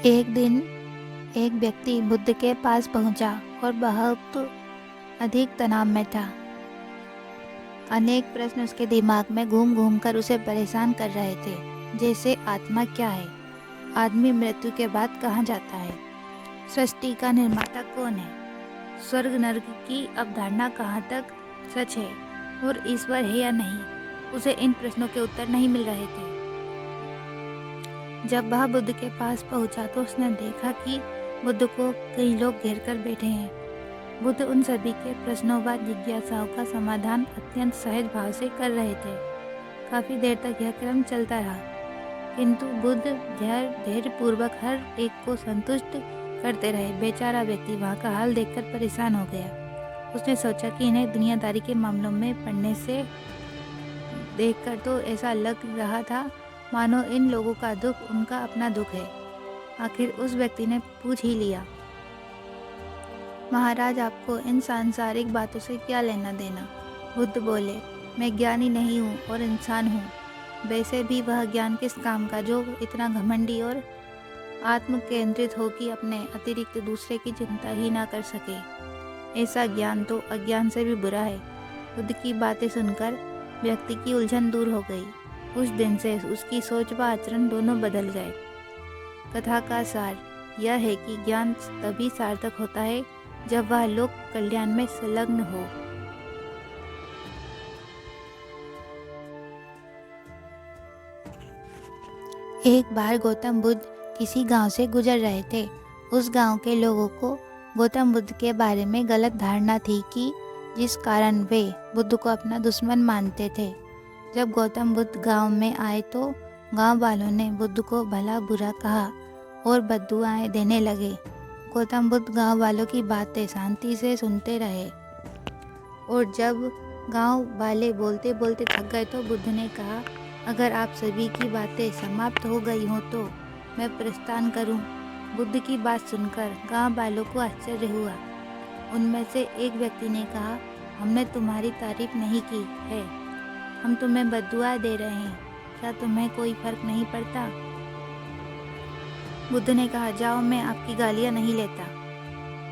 एक दिन एक व्यक्ति बुद्ध के पास पहुंचा और बहुत अधिक तनाव में था। अनेक प्रश्न उसके दिमाग में घूम घूम कर उसे परेशान कर रहे थे, जैसे आत्मा क्या है, आदमी मृत्यु के बाद कहाँ जाता है, सृष्टि का निर्माता कौन है, स्वर्ग नरक की अवधारणा कहाँ तक सच है और ईश्वर है या नहीं। उसे इन प्रश्नों के उत्तर नहीं मिल रहे थे। जब वह बुद्ध के पास पहुंचा तो उसने देखा कि बुद्ध को कई लोग घेर कर बैठे हैं। बुद्ध उन सभी के प्रश्नों व जिज्ञासाओं का समाधान अत्यंत सहज भाव से कर रहे थे। काफ़ी देर तक यह क्रम चलता रहा, किंतु बुद्ध धैर्यपूर्वक हर एक को संतुष्ट करते रहे। बेचारा व्यक्ति वहाँ का हाल देखकर परेशान हो गया। उसने सोचा कि इन्हें दुनियादारी के मामलों में पढ़ने से देखकर तो ऐसा लग रहा था मानो इन लोगों का दुख उनका अपना दुख है। आखिर उस व्यक्ति ने पूछ ही लिया, महाराज, आपको इन सांसारिक बातों से क्या लेना देना? बुद्ध बोले, मैं ज्ञानी नहीं हूँ और इंसान हूँ। वैसे भी वह ज्ञान किस काम का जो इतना घमंडी और आत्म केंद्रित हो कि अपने अतिरिक्त दूसरे की चिंता ही ना कर सके। ऐसा ज्ञान तो अज्ञान से भी बुरा है। बुद्ध की बातें सुनकर व्यक्ति की उलझन दूर हो गई। उस दिन से उसकी सोच व आचरण दोनों बदल गए। कथा का सार यह है कि ज्ञान तभी सार्थक होता है जब वह लोक कल्याण में संलग्न हो। एक बार गौतम बुद्ध किसी गांव से गुजर रहे थे। उस गांव के लोगों को गौतम बुद्ध के बारे में गलत धारणा थी कि जिस कारण वे बुद्ध को अपना दुश्मन मानते थे। जब गौतम बुद्ध गांव में आए तो गांव वालों ने बुद्ध को भला बुरा कहा और बद्दुआएं देने लगे। गौतम बुद्ध गांव वालों की बातें शांति से सुनते रहे और जब गांव वाले बोलते बोलते थक गए तो बुद्ध ने कहा, अगर आप सभी की बातें समाप्त हो गई हों तो मैं प्रस्थान करूं। बुद्ध की बात सुनकर गांव वालों को आश्चर्य हुआ। उनमें से एक व्यक्ति ने कहा, हमने तुम्हारी तारीफ नहीं की है, हम तुम्हें बद्दुआ दे रहे हैं, क्या तुम्हें कोई फर्क नहीं पड़ता? बुद्ध ने कहा, जाओ, मैं आपकी गालियाँ नहीं लेता।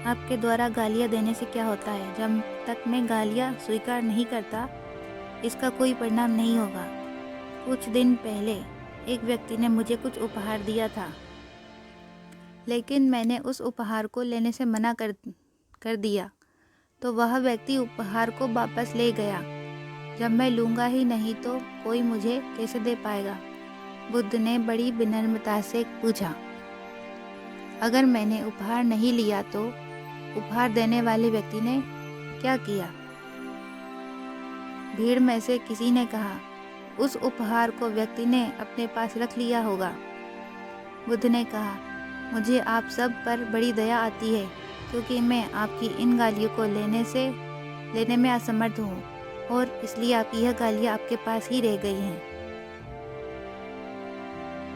आपके द्वारा गालियाँ देने से क्या होता है? जब तक मैं गालियाँ स्वीकार नहीं करता इसका कोई परिणाम नहीं होगा। कुछ दिन पहले एक व्यक्ति ने मुझे कुछ उपहार दिया था, लेकिन मैंने उस उपहार को लेने से मना कर दिया तो वह व्यक्ति उपहार को वापस ले गया। जब मैं लूँगा ही नहीं तो कोई मुझे कैसे दे पाएगा? बुद्ध ने बड़ी विनम्रता से पूछा, अगर मैंने उपहार नहीं लिया तो उपहार देने वाले व्यक्ति ने क्या किया? भीड़ में से किसी ने कहा, उस उपहार को व्यक्ति ने अपने पास रख लिया होगा। बुद्ध ने कहा, मुझे आप सब पर बड़ी दया आती है क्योंकि मैं आपकी इन गालियों को लेने में असमर्थ हूँ और इसलिए आपकी यह गालियाँ आपके पास ही रह गई हैं।